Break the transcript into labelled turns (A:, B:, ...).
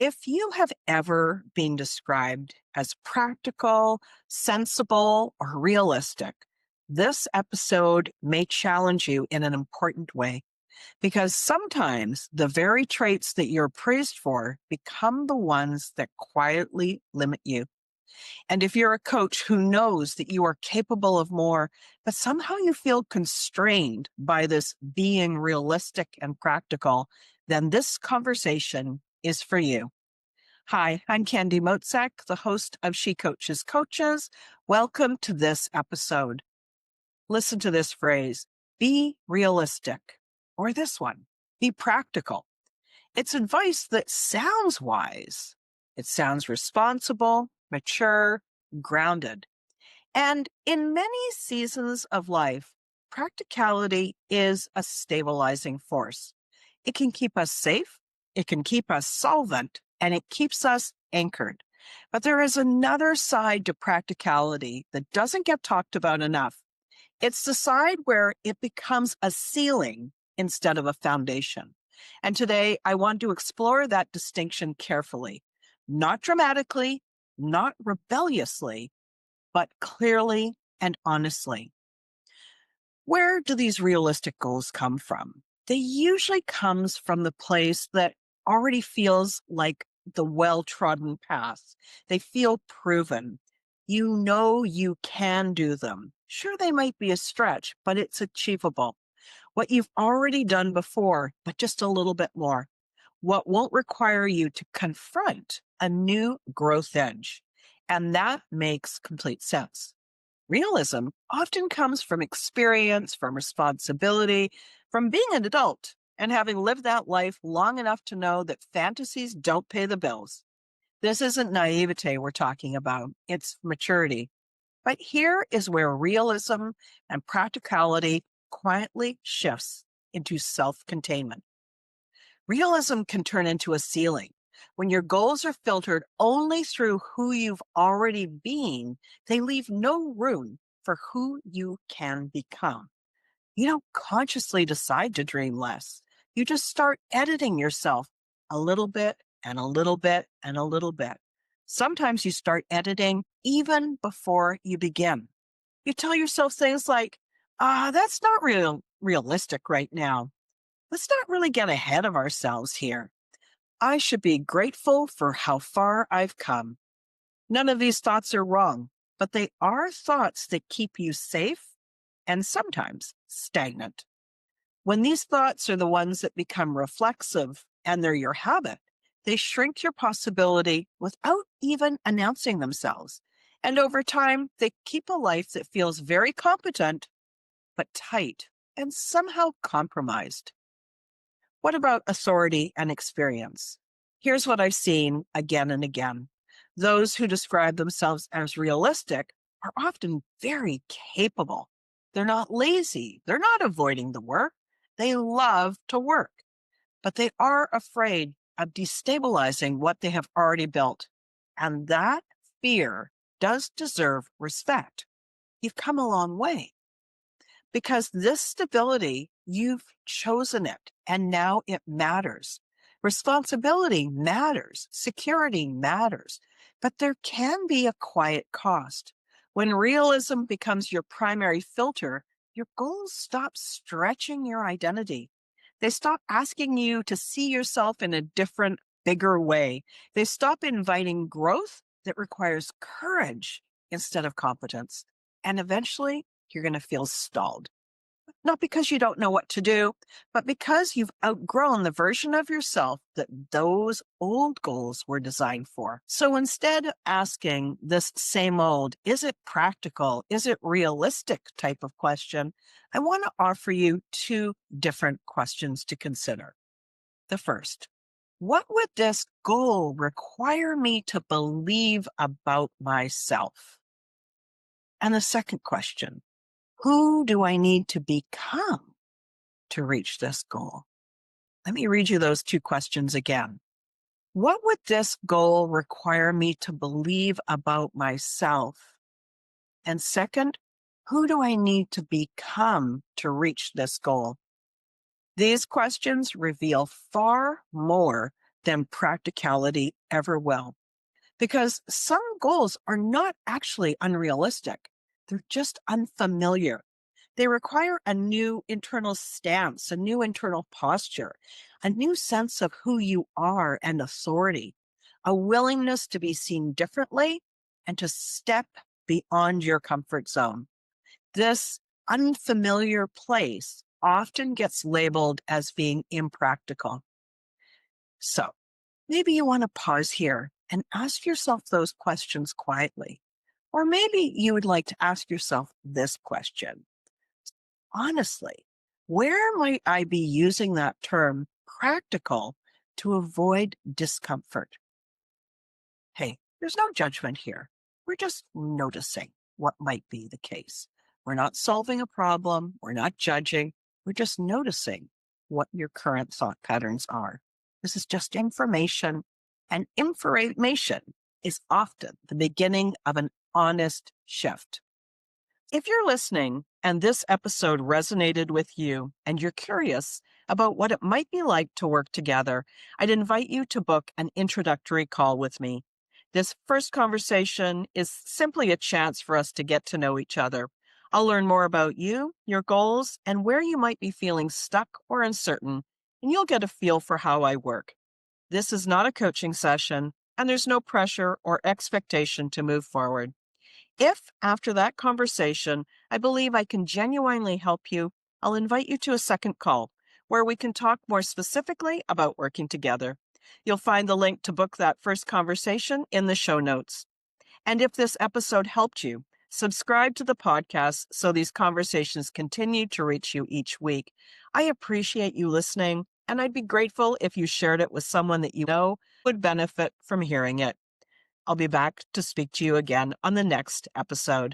A: If you have ever been described as practical, sensible, or realistic, this episode may challenge you in an important way because sometimes the very traits that you're praised for become the ones that quietly limit you. And if you're a coach who knows that you are capable of more, but somehow you feel constrained by this being realistic and practical, then this conversation is for you. Hi, I'm Candy Motzek, the host of She Coaches Coaches. Welcome to this episode. Listen to this phrase, be realistic, or this one, be practical. It's advice that sounds wise. It sounds responsible, mature, grounded. And in many seasons of life, practicality is a stabilizing force. It can keep us safe, it can keep us solvent, and it keeps us anchored. But there is another side to practicality that doesn't get talked about enough. It's the side where it becomes a ceiling instead of a foundation. And today I want to explore that distinction carefully, not dramatically, not rebelliously, but clearly and honestly. Where do these realistic goals come from? They usually comes from the place that already feels like the well-trodden path. They feel proven. You know you can do them. Sure, they might be a stretch, but it's achievable. What you've already done before, but just a little bit more. What won't require you to confront a new growth edge. And that makes complete sense. Realism often comes from experience, from responsibility, from being an adult and having lived that life long enough to know that fantasies don't pay the bills. This isn't naivete we're talking about, it's maturity. But here is where realism and practicality quietly shifts into self-containment. Realism can turn into a ceiling. When your goals are filtered only through who you've already been, they leave no room for who you can become. You don't consciously decide to dream less. You just start editing yourself a little bit and a little bit and a little bit. Sometimes you start editing even before you begin. You tell yourself things like, that's not realistic right now. Let's not really get ahead of ourselves here. I should be grateful for how far I've come. None of these thoughts are wrong, but they are thoughts that keep you safe and sometimes stagnant. When these thoughts are the ones that become reflexive and they're your habit, they shrink your possibility without even announcing themselves. And over time, they keep a life that feels very competent, but tight and somehow compromised. What about authority and experience? Here's what I've seen again and again. Those who describe themselves as realistic are often very capable. They're not lazy. They're not avoiding the work. They love to work, but they are afraid of destabilizing what they have already built. And that fear does deserve respect. You've come a long way. Because this stability, you've chosen it, and now it matters. Responsibility matters. Security matters. But there can be a quiet cost. When realism becomes your primary filter, your goals stop stretching your identity. They stop asking you to see yourself in a different, bigger way. They stop inviting growth that requires courage instead of competence. And eventually, you're going to feel stalled. Not because you don't know what to do, but because you've outgrown the version of yourself that those old goals were designed for. So instead of asking this same old, is it practical, is it realistic type of question, I want to offer you two different questions to consider. The first, what would this goal require me to believe about myself? And the second question, who do I need to become to reach this goal? Let me read you those two questions again. What would this goal require me to believe about myself? And second, who do I need to become to reach this goal? These questions reveal far more than practicality ever will. Because some goals are not actually unrealistic, they're just unfamiliar. They require a new internal stance, a new internal posture, a new sense of who you are and authority, a willingness to be seen differently and to step beyond your comfort zone. This unfamiliar place often gets labeled as being impractical. So maybe you want to pause here and ask yourself those questions quietly. Or maybe you would like to ask yourself this question. Honestly, where might I be using that term practical to avoid discomfort? Hey, there's no judgment here. We're just noticing what might be the case. We're not solving a problem. We're not judging. We're just noticing what your current thought patterns are. This is just information, and information is often the beginning of an honest shift. If you're listening and this episode resonated with you and you're curious about what it might be like to work together, I'd invite you to book an introductory call with me. This first conversation is simply a chance for us to get to know each other. I'll learn more about you, your goals, and where you might be feeling stuck or uncertain, and you'll get a feel for how I work. This is not a coaching session, and there's no pressure or expectation to move forward. If, after that conversation, I believe I can genuinely help you, I'll invite you to a second call where we can talk more specifically about working together. You'll find the link to book that first conversation in the show notes. And if this episode helped you, subscribe to the podcast so these conversations continue to reach you each week. I appreciate you listening, and I'd be grateful if you shared it with someone that you know would benefit from hearing it. I'll be back to speak to you again on the next episode.